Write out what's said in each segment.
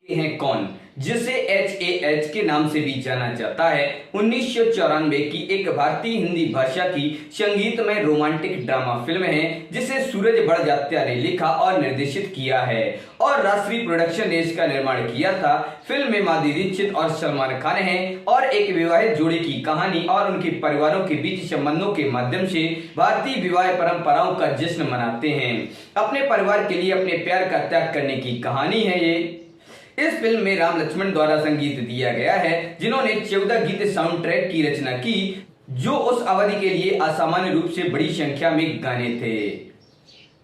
हैं कौन, जिसे HAH के नाम से भी जाना जाता है। 1994 की एक भारतीय हिंदी भाषा की संगीतमय रोमांटिक ड्रामा फिल्म है जिसे सूरज बड़जात्या ने लिखा और निर्देशित किया है और राष्ट्रीय प्रोडक्शन ने इसका निर्माण किया था। फिल्म में माधुरी दीक्षित और सलमान खान हैं और एक विवाहित जोड़ी की कहानी और उनके परिवारों के बीच संबंधों के माध्यम से भारतीय विवाह परंपराओं का जश्न मनाते हैं। अपने परिवार के लिए अपने प्यार का त्याग करने की कहानी है ये। इस फिल्म में राम लक्ष्मण द्वारा संगीत दिया गया है, जिन्होंने 14 गीत साउंड ट्रैक की रचना की, जो उस अवधि के लिए असामान्य रूप से बड़ी संख्या में गाने थे।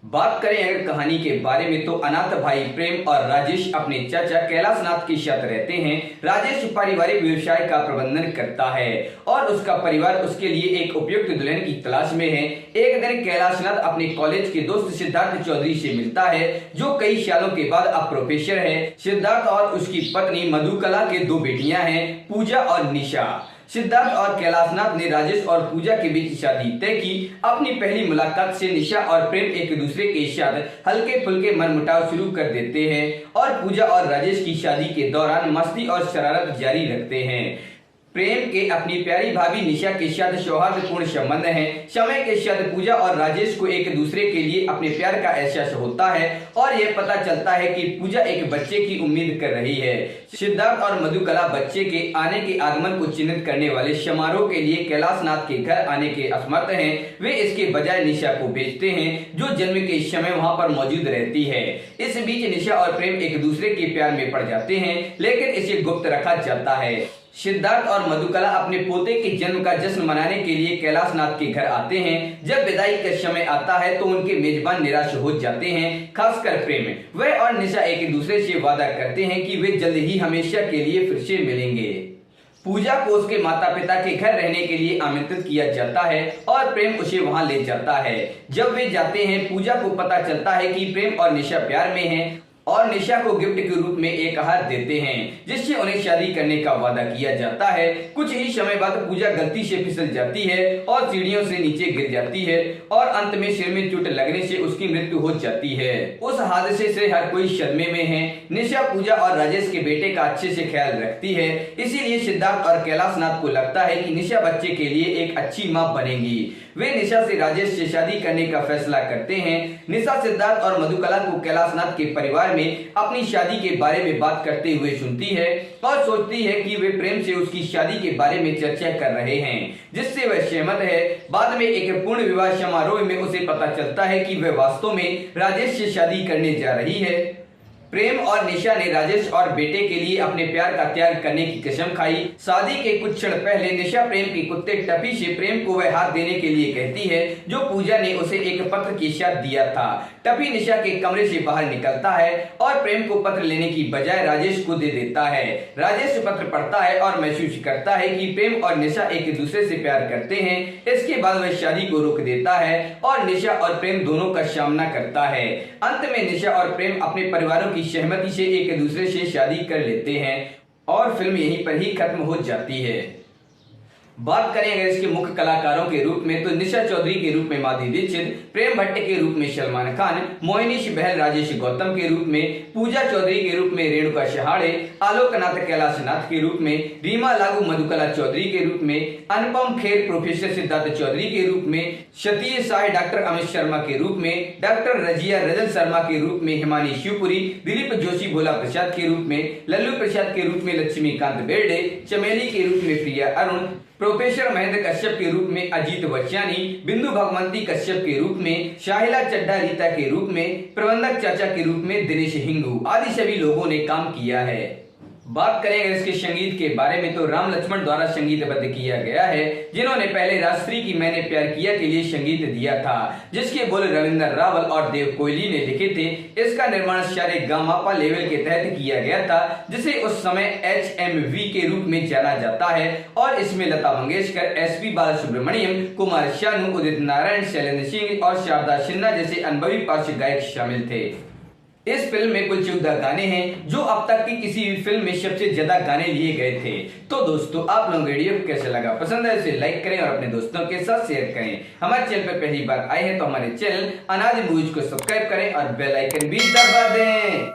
बात करें अगर कहानी के बारे में तो अनाथ भाई प्रेम और राजेश अपने चाचा कैलाशनाथ के साथ रहते हैं। राजेश पारिवारिक व्यवसाय का प्रबंधन करता है और उसका परिवार उसके लिए एक उपयुक्त दुल्हन की तलाश में है। एक दिन कैलाशनाथ अपने कॉलेज के दोस्त सिद्धार्थ चौधरी से मिलता है, जो कई सालों के बाद अब प्रोफेसर है। सिद्धार्थ और उसकी पत्नी मधुकला के 2 बेटियां हैं, पूजा और निशा। सिद्धार्थ और कैलाशनाथ ने राजेश और पूजा के बीच शादी तय की। अपनी पहली मुलाकात से निशा और प्रेम एक दूसरे के साथ हल्के फुल्के मनमुटाव शुरू कर देते हैं और पूजा और राजेश की शादी के दौरान मस्ती और शरारत जारी रखते हैं। प्रेम के अपनी प्यारी भाभी निशा के साथ सौहार्दपूर्ण संबंध है। समय के साथ पूजा और राजेश को एक दूसरे के लिए अपने प्यार का एहसास होता है और यह पता चलता है कि पूजा एक बच्चे की उम्मीद कर रही है। सिद्धार्थ और मधुकला बच्चे के आने के आगमन को चिन्हित करने वाले समारोह के लिए कैलाशनाथ के घर आने के असमर्थ हैं। वे इसके बजाय निशा को भेजते हैं, जो जन्म के समय वहां पर मौजूद रहती है। इस बीच निशा और प्रेम एक दूसरे के प्यार में पड़ जाते हैं, लेकिन इसे गुप्त रखा जाता है। सिद्धार्थ और मधुकला अपने पोते के जन्म का जश्न मनाने के लिए कैलाशनाथ के घर आते हैं। जब विदाई का समय आता है तो उनके मेजबान निराश हो जाते हैं, खासकर प्रेम। वह और निशा एक दूसरे से वादा करते हैं कि वे जल्द ही हमेशा के लिए फिर से मिलेंगे। पूजा को उसके माता पिता के घर रहने के लिए आमंत्रित किया जाता है और प्रेम उसे वहां ले जाता है। जब वे जाते हैं, पूजा को पता चलता है कि प्रेम और निशा प्यार में हैं और निशा को गिफ्ट के रूप में एक हार देते हैं, जिससे उन्हें शादी करने का वादा किया जाता है। कुछ ही समय बाद पूजा गलती से फिसल जाती है और सीढ़ियों से नीचे गिर जाती है और अंत में सिर में चोट लगने से उसकी मृत्यु हो जाती है। उस हादसे से हर कोई सदमे में है। निशा पूजा और राजेश के बेटे का अच्छे से ख्याल रखती है, इसीलिए सिद्धार्थ और कैलाशनाथ को लगता है कि निशा बच्चे के लिए एक अच्छी मां बनेगी। वे निशा से राजेश से शादी करने का फैसला करते हैं। निशा सिद्धार्थ और मधुकला को कैलाशनाथ के परिवार में अपनी शादी के बारे में बात करते हुए सुनती है और सोचती है कि वे प्रेम से उसकी शादी के बारे में चर्चा कर रहे हैं, जिससे वह सहमत है। बाद में एक पूर्ण विवाह समारोह में उसे पता चलता है कि वह वास्तव में राजेश से शादी करने जा रही है। प्रेम और निशा ने राजेश और बेटे के लिए अपने प्यार का त्याग करने की कसम खाई। शादी के कुछ क्षण पहले निशा प्रेम के कुत्ते टफी से प्रेम को वह हाथ देने के लिए कहती है, जो पूजा ने उसे एक पत्र के साथ दिया था। टफी निशा के कमरे से बाहर निकलता है और प्रेम को पत्र लेने की बजाय राजेश को दे देता है। राजेश पत्र पढ़ता है और महसूस करता है कि प्रेम और निशा एक दूसरे से प्यार करते हैं। इसके बाद वह शादी को रोक देता है और निशा और प्रेम दोनों का सामना करता है। अंत में निशा और प्रेम अपने परिवारों की सहमति से एक दूसरे से शादी कर लेते हैं और फिल्म यहीं पर ही खत्म हो जाती है। बात करें अगर इसके मुख्य कलाकारों के रूप में तो निशा चौधरी के रूप में माधुरी दीक्षित, प्रेम भट्ट के रूप में सलमान खान, मोहिनीश बहल राजेश गौतम के रूप में, पूजा चौधरी के रूप में रेणुका शहाड़े, आलोकनाथ कैलाशनाथ के रूप में, रीमा लागू मधुकला चौधरी के रूप में, अनुपम खेर प्रोफेसर सिद्धार्थ चौधरी के रूप में, सतीश साय डॉक्टर अमित शर्मा के रूप में, डॉक्टर रजिया रजल शर्मा के रूप में हिमानी शिवपुरी, दिलीप जोशी भोला प्रसाद के रूप में, लल्लू प्रसाद के रूप में लक्ष्मीकांत बेर्डे, चमेली के रूप में प्रिया अरुण, प्रोफेसर महेंद्र कश्यप के रूप में अजीत बच्चानी, बिंदु भगवंती कश्यप के रूप में शाहिला चड्ढा रीता के रूप में, प्रबंधक चाचा के रूप में दिनेश हिंगू आदि सभी लोगों ने काम किया है। बात करें अगर इसके संगीत के बारे में तो राम लक्ष्मण द्वारा संगीतबद्ध किया गया है, जिन्होंने पहले राष्ट्रीय की मैंने प्यार किया के लिए संगीत दिया था, जिसके बोल रविंद्र रावल और देव कोहली ने लिखे थे। इसका निर्माण सारे गामापा लेवल के तहत किया गया था, जिसे उस समय HMV के रूप में जाना जाता है और इसमें लता मंगेशकर, SP बालासुब्रमण्यम, कुमार शानू, उदित नारायण, शैलेंद्र सिंह और शारदा सिन्हा जैसे अनुभवी पार्श्व गायक शामिल थे। इस फिल्म में कुल 14 गाने हैं, जो अब तक की किसी भी फिल्म में सबसे ज्यादा गाने लिए गए थे। तो दोस्तों, आप लोगों को वीडियो कैसे लगा? पसंद है इसे लाइक करें और अपने दोस्तों के साथ शेयर करें। हमारे चैनल पर पहली बार आए हैं तो हमारे चैनल अनाज मूवीज को सब्सक्राइब करें और बेल आइकन भी दबा दें।